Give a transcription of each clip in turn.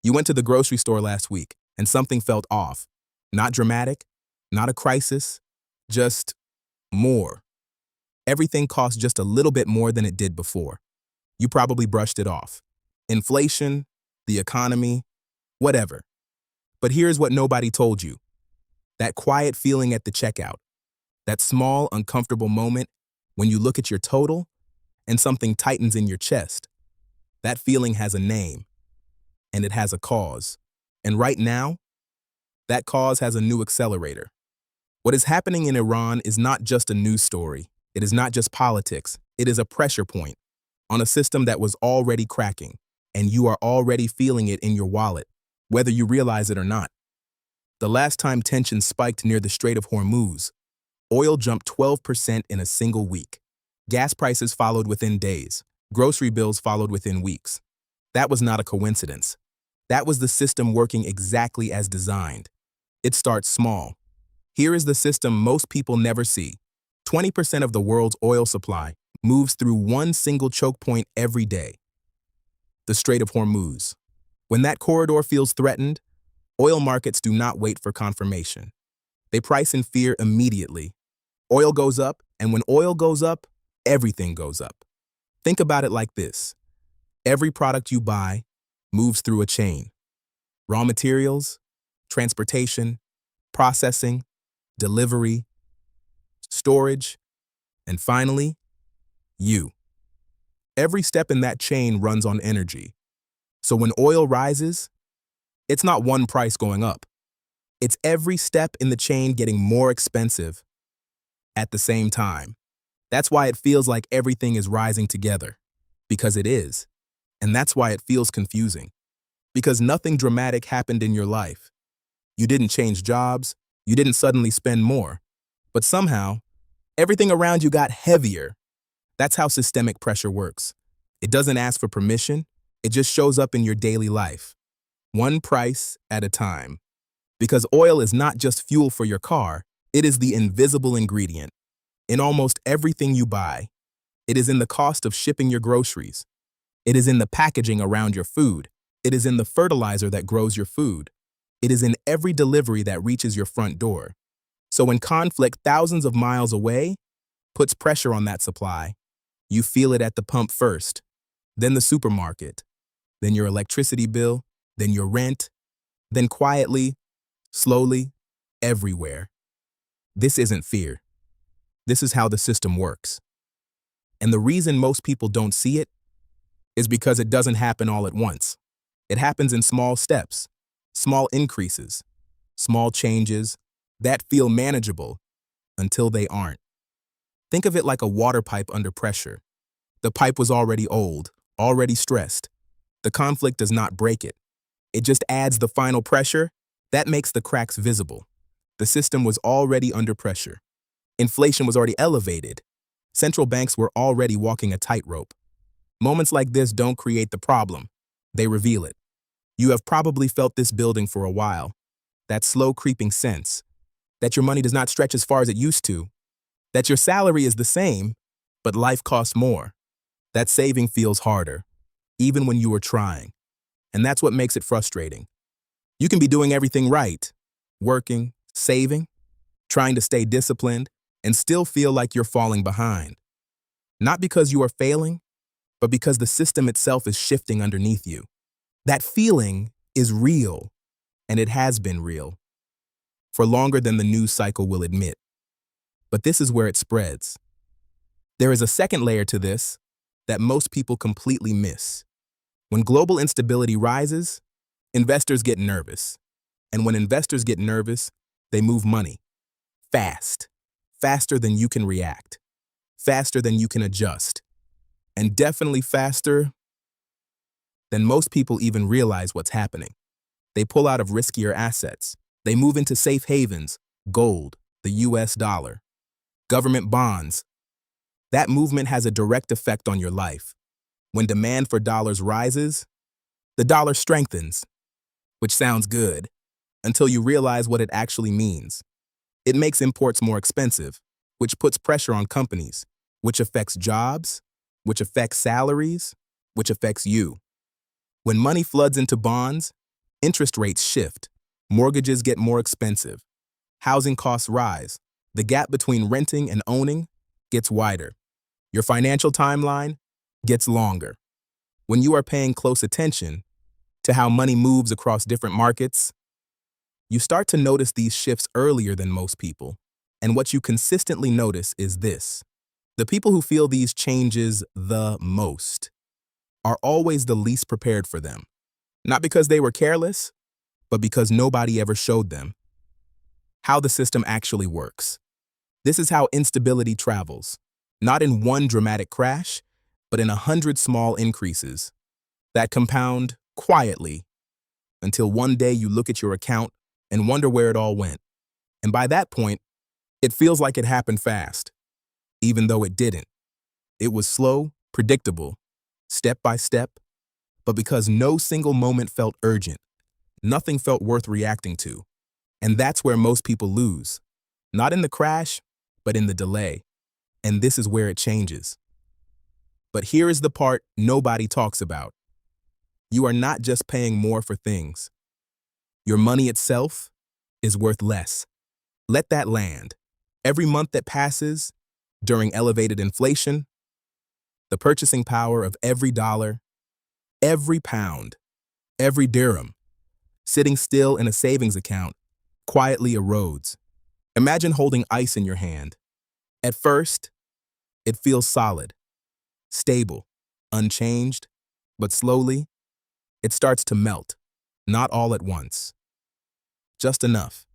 You went to the grocery store last week and something felt off. Not dramatic, not a crisis, just more. Everything cost just a little bit more than it did before. You probably brushed it off. Inflation, the economy, whatever. But here's what nobody told you. That quiet feeling at the checkout. That small, uncomfortable moment when you look at your total and something tightens in your chest. That feeling has a name, and it has a cause. And right now, that cause has a new accelerator. What is happening in Iran is not just a news story. It is not just politics. It is a pressure point on a system that was already cracking, and you are already feeling it in your wallet, whether you realize it or not. The last time tension spiked near the Strait of Hormuz, oil jumped 12% in a single week. Gas prices followed within days. Grocery bills followed within weeks. That was not a coincidence. That was the system working exactly as designed. It starts small. Here is the system most people never see. 20% of the world's oil supply moves through one single choke point every day. The Strait of Hormuz. When that corridor feels threatened, oil markets do not wait for confirmation. They price in fear immediately. Oil goes up, and when oil goes up, everything goes up. Think about it like this. Every product you buy moves through a chain. Raw materials, transportation, processing, delivery, storage, and finally, you. Every step in that chain runs on energy. So when oil rises, it's not one price going up. It's every step in the chain getting more expensive at the same time. That's why it feels like everything is rising together, because it is. And that's why it feels confusing, because nothing dramatic happened in your life. You didn't change jobs, you didn't suddenly spend more, but somehow, everything around you got heavier. That's how systemic pressure works. It doesn't ask for permission, it just shows up in your daily life. One price at a time. Because oil is not just fuel for your car, it is the invisible ingredient. In almost everything you buy, it is in the cost of shipping your groceries. It is in the packaging around your food. It is in the fertilizer that grows your food. It is in every delivery that reaches your front door. So when conflict thousands of miles away puts pressure on that supply, you feel it at the pump first, then the supermarket, then your electricity bill, then your rent, then quietly, slowly, everywhere. This isn't fear. This is how the system works. And the reason most people don't see it is because it doesn't happen all at once. It happens in small steps, small increases, small changes that feel manageable until they aren't. Think of it like a water pipe under pressure. The pipe was already old, already stressed. The conflict does not break it. It just adds the final pressure that makes the cracks visible. The system was already under pressure. Inflation was already elevated. Central banks were already walking a tightrope. Moments like this don't create the problem. They reveal it. You have probably felt this building for a while. That slow creeping sense that your money does not stretch as far as it used to. That your salary is the same, but life costs more. That saving feels harder, even when you are trying. And that's what makes it frustrating. You can be doing everything right, working, saving, trying to stay disciplined, and still feel like you're falling behind. Not because you are failing, but because the system itself is shifting underneath you. That feeling is real, and it has been real, for longer than the news cycle will admit. But this is where it spreads. There is a second layer to this that most people completely miss. When global instability rises, investors get nervous. And when investors get nervous, they move money. Fast. Faster than you can react. Faster than you can adjust. And definitely faster than most people even realize what's happening. They pull out of riskier assets. They move into safe havens, gold, the US dollar, government bonds. That movement has a direct effect on your life. When demand for dollars rises, the dollar strengthens, which sounds good, until you realize what it actually means. It makes imports more expensive, which puts pressure on companies, which affects jobs, which affects salaries, which affects you. When money floods into bonds, Interest rates shift. Mortgages get more expensive. Housing costs rise. The gap between renting and owning gets wider. Your financial timeline gets longer. When you are paying close attention to how money moves across different markets, you start to notice these shifts earlier than most people. And what you consistently notice is this. The people who feel these changes the most are always the least prepared for them. Not because they were careless, but because nobody ever showed them how the system actually works. This is how instability travels, not in one dramatic crash, but in 100 small increases that compound quietly until one day you look at your account and wonder where it all went. And by that point, it feels like it happened fast, even though it didn't. It was slow, predictable, step by step, but because no single moment felt urgent, nothing felt worth reacting to. And that's where most people lose. Not in the crash, but in the delay. And this is where it changes. But here is the part nobody talks about. You are not just paying more for things. Your money itself is worth less. Let that land. Every month that passes, during elevated inflation, the purchasing power of every dollar, every pound, every dirham, sitting still in a savings account, quietly erodes. Imagine holding ice in your hand. At first, it feels solid, stable, unchanged, but slowly, it starts to melt, not all at once. Just enough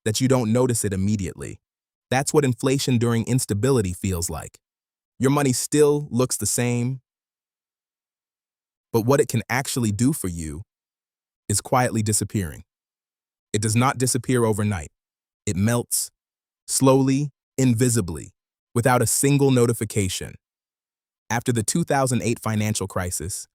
that you don't notice it immediately. That's what inflation during instability feels like. Your money still looks the same, but what it can actually do for you is quietly disappearing. It does not disappear overnight. It melts, slowly, invisibly, without a single notification. After the 2008 financial crisis,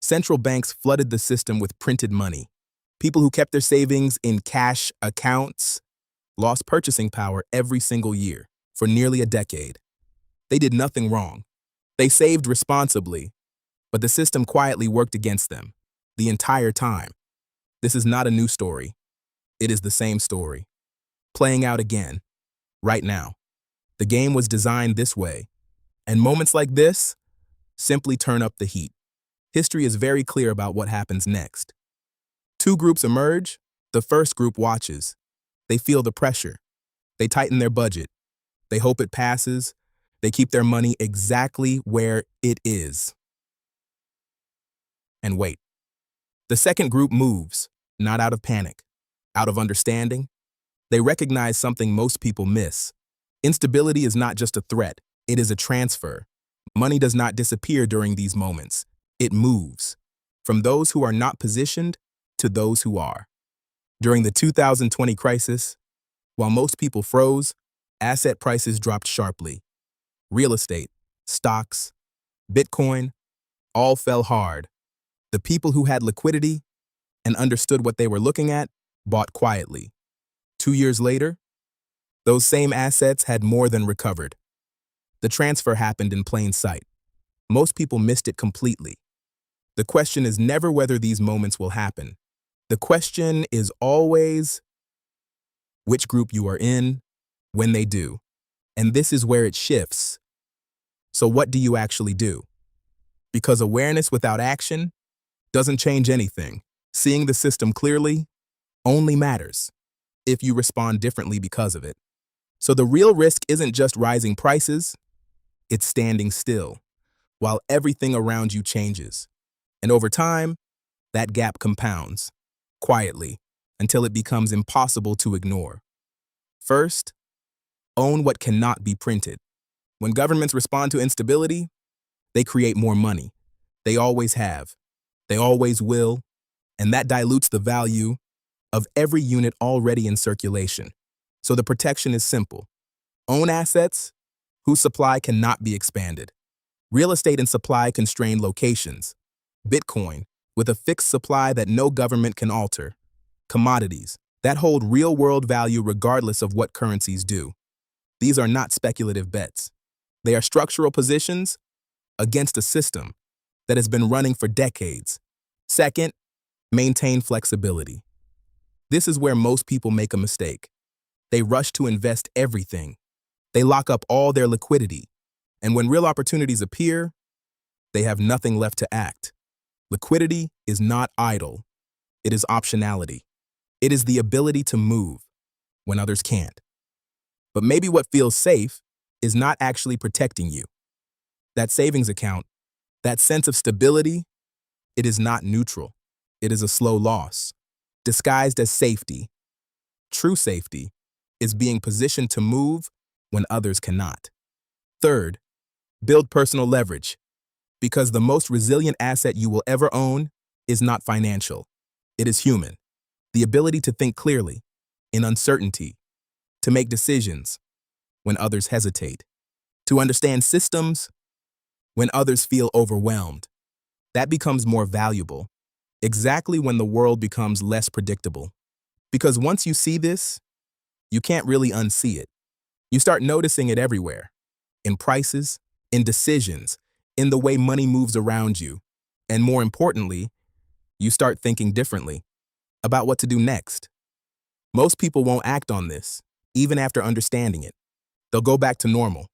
central banks flooded the system with printed money. People who kept their savings in cash accounts lost purchasing power every single year for nearly a decade. They did nothing wrong. They saved responsibly, but the system quietly worked against them the entire time. This is not a new story. It is the same story, playing out again, right now. The game was designed this way, and moments like this simply turn up the heat. History is very clear about what happens next. Two groups emerge. The first group watches. They feel the pressure. They tighten their budget. They hope it passes. They keep their money exactly where it is. And wait. The second group moves, not out of panic, out of understanding. They recognize something most people miss. Instability is not just a threat, it is a transfer. Money does not disappear during these moments. It moves from those who are not positioned to those who are. During the 2020 crisis, while most people froze, asset prices dropped sharply. Real estate, stocks, Bitcoin, all fell hard. The people who had liquidity and understood what they were looking at bought quietly. 2 years later, those same assets had more than recovered. The transfer happened in plain sight. Most people missed it completely. The question is never whether these moments will happen. The question is always which group you are in when they do. And this is where it shifts. So what do you actually do? Because awareness without action doesn't change anything. Seeing the system clearly only matters if you respond differently because of it. So the real risk isn't just rising prices, it's standing still while everything around you changes. And over time, that gap compounds, quietly, until it becomes impossible to ignore. First, own what cannot be printed. When governments respond to instability, they create more money. They always have. They always will. And that dilutes the value of every unit already in circulation. So the protection is simple. Own assets whose supply cannot be expanded. Real estate and supply-constrained locations. Bitcoin, with a fixed supply that no government can alter. Commodities that hold real-world value regardless of what currencies do. These are not speculative bets. They are structural positions against a system that has been running for decades. Second, Maintain flexibility. This is where most people make a mistake. They rush to invest everything. They lock up all their liquidity. And when real opportunities appear, they have nothing left to act. Liquidity is not idle. It is optionality. It is the ability to move when others can't. But maybe what feels safe is not actually protecting you. That savings account, that sense of stability, it is not neutral. It is a slow loss, disguised as safety. True safety is being positioned to move when others cannot. Third, build personal leverage, because the most resilient asset you will ever own is not financial. It is human. The ability to think clearly in uncertainty, to make decisions when others hesitate, to understand systems when others feel overwhelmed. That becomes more valuable exactly when the world becomes less predictable. Because once you see this, you can't really unsee it. You start noticing it everywhere, in prices, in decisions, in the way money moves around you. And more importantly, you start thinking differently about what to do next. Most people won't act on this, even after understanding it. They'll go back to normal.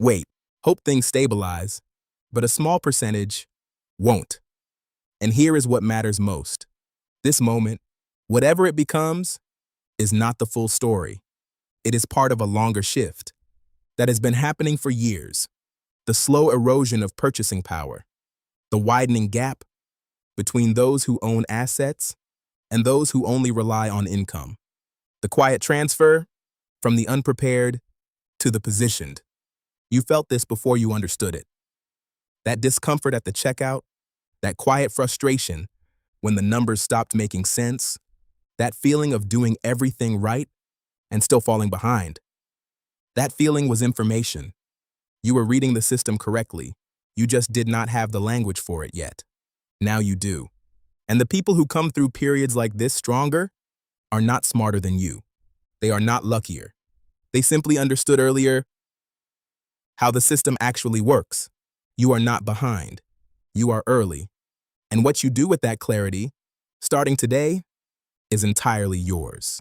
Wait, hope things stabilize, but a small percentage won't. And here is what matters most. This moment, whatever it becomes, is not the full story. It is part of a longer shift that has been happening for years. The slow erosion of purchasing power, the widening gap between those who own assets and those who only rely on income. The quiet transfer from the unprepared to the positioned. You felt this before you understood it. That discomfort at the checkout, that quiet frustration when the numbers stopped making sense, that feeling of doing everything right and still falling behind. That feeling was information. You were reading the system correctly. You just did not have the language for it yet. Now you do. And the people who come through periods like this stronger are not smarter than you. They are not luckier. They simply understood earlier how the system actually works. You are not behind. You are early. And what you do with that clarity, starting today, is entirely yours.